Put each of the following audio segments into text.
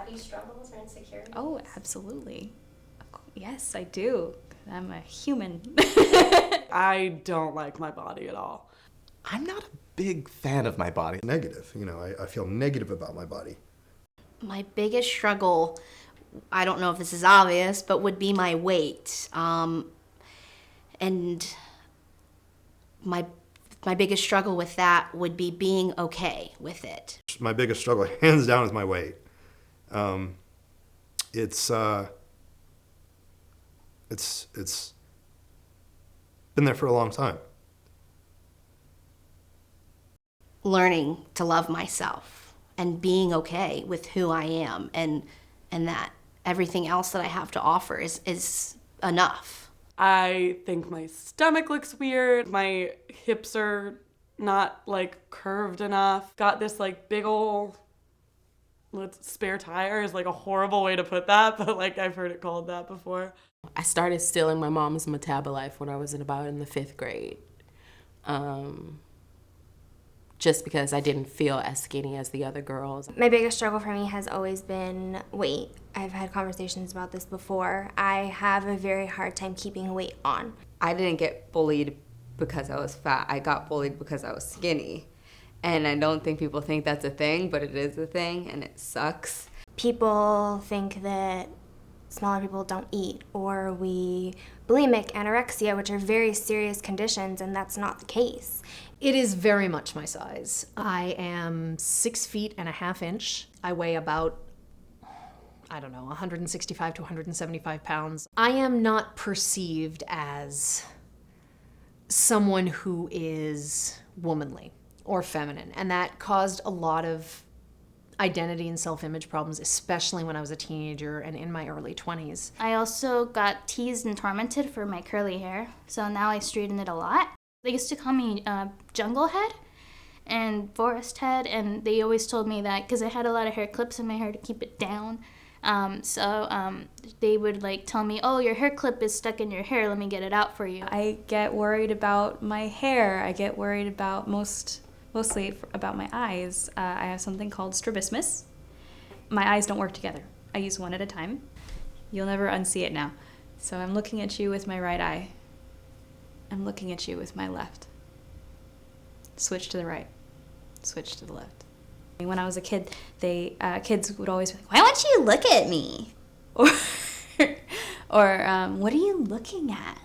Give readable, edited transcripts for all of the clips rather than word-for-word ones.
body struggles or insecurities? Oh, absolutely. Yes, I do. I'm a human. I don't like my body at all. I'm not a big fan of my body. Negative, I feel negative about my body. My biggest struggle, I don't know if this is obvious, but would be my weight. And my biggest struggle with that would be being okay with it. My biggest struggle, hands down, is my weight. It's been there for a long time. Learning to love myself and being okay with who I am, and that everything else that I have to offer is enough. I think my stomach looks weird. My hips are not like curved enough. Got this like big ol' spare tire is like a horrible way to put that, but like I've heard it called that before. I started stealing my mom's Metabolife when I was in the 5th grade. Just because I didn't feel as skinny as the other girls. My biggest struggle for me has always been weight. I've had conversations about this before. I have a very hard time keeping weight on. I didn't get bullied because I was fat. I got bullied because I was skinny. And I don't think people think that's a thing, but it is a thing, and it sucks. People think that smaller people don't eat, or we bulimic, anorexia, which are very serious conditions, and that's not the case. It is very much my size. I am 6 feet and a half inch. I weigh about, 165 to 175 pounds. I am not perceived as someone who is womanly or feminine, and that caused a lot of identity and self-image problems, especially when I was a teenager and in my early 20s. I also got teased and tormented for my curly hair, so now I straighten it a lot. They used to call me Jungle Head and Forest Head, and they always told me that because I had a lot of hair clips in my hair to keep it down. They would like tell me, oh, your hair clip is stuck in your hair, let me get it out for you. I get worried about my hair. I get worried about mostly about my eyes. I have something called strabismus. My eyes don't work together. I use one at a time. You'll never unsee it now. So I'm looking at you with my right eye. I'm looking at you with my left. Switch to the right. Switch to the left. When I was a kid, kids would always be like, "Why don't you look at me?" Or "What are you looking at?"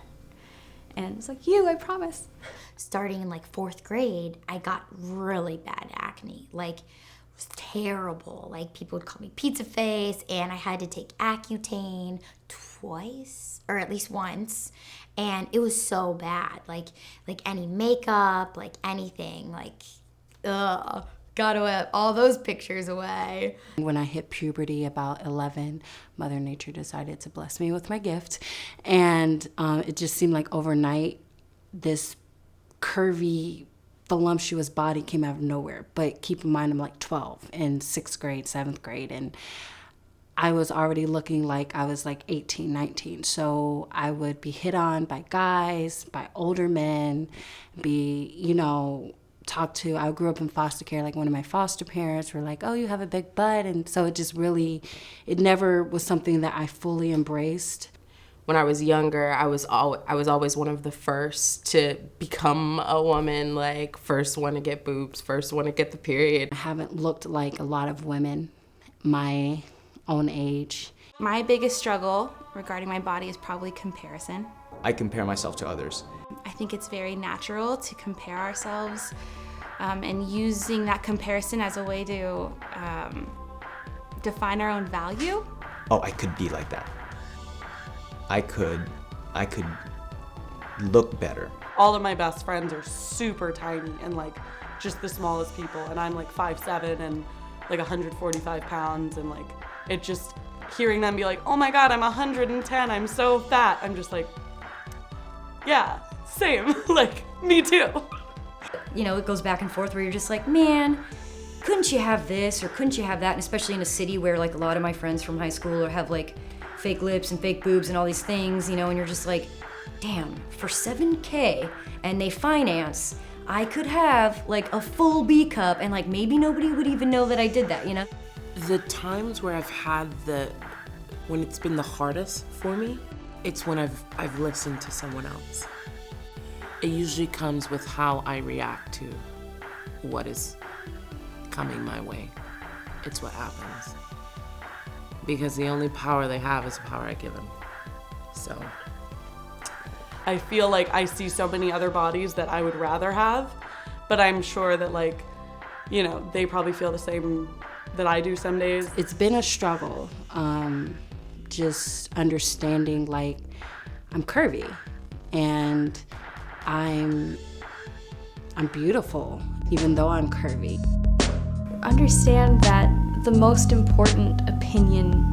And it's like, "You, I promise." Starting in like 4th grade, I got really bad acne. Like, it was terrible. Like, people would call me pizza face, and I had to take Accutane twice, or at least once, and it was so bad. Like any makeup, like anything, like, gotta wipe all those pictures away. When I hit puberty about 11, Mother Nature decided to bless me with my gift, and it just seemed like overnight this curvy, voluptuous body came out of nowhere. But keep in mind, I'm like 12 in 6th grade, 7th grade, and I was already looking like I was like 18, 19. So I would be hit on by guys, by older men, talked to. I grew up in foster care. Like, one of my foster parents were like, oh, you have a big butt. And so it never was something that I fully embraced. When I was younger, I was always one of the first to become a woman, like first one to get boobs, first one to get the period. I haven't looked like a lot of women my own age. My biggest struggle regarding my body is probably comparison. I compare myself to others. I think it's very natural to compare ourselves, and using that comparison as a way to define our own value. Oh, I could be like that. I could look better. All of my best friends are super tiny and like just the smallest people, and I'm like 5'7" and like 145 pounds, and like it just, hearing them be like, oh my God, I'm 110, I'm so fat. I'm just like, yeah, same, like me too. It goes back and forth where you're just like, man, couldn't you have this or couldn't you have that? And especially in a city where like a lot of my friends from high school have like fake lips and fake boobs and all these things, and you're just like, damn, for $7K and they finance, I could have like a full B cup and like maybe nobody would even know that I did that, The times where when it's been the hardest for me, it's when I've listened to someone else. It usually comes with how I react to what is coming my way. It's what happens. Because the only power they have is the power I give them. So. I feel like I see so many other bodies that I would rather have, but I'm sure that like, you know, they probably feel the same that I do some days. It's been a struggle, just understanding like I'm curvy and I'm beautiful even though I'm curvy. Understand that the most important opinion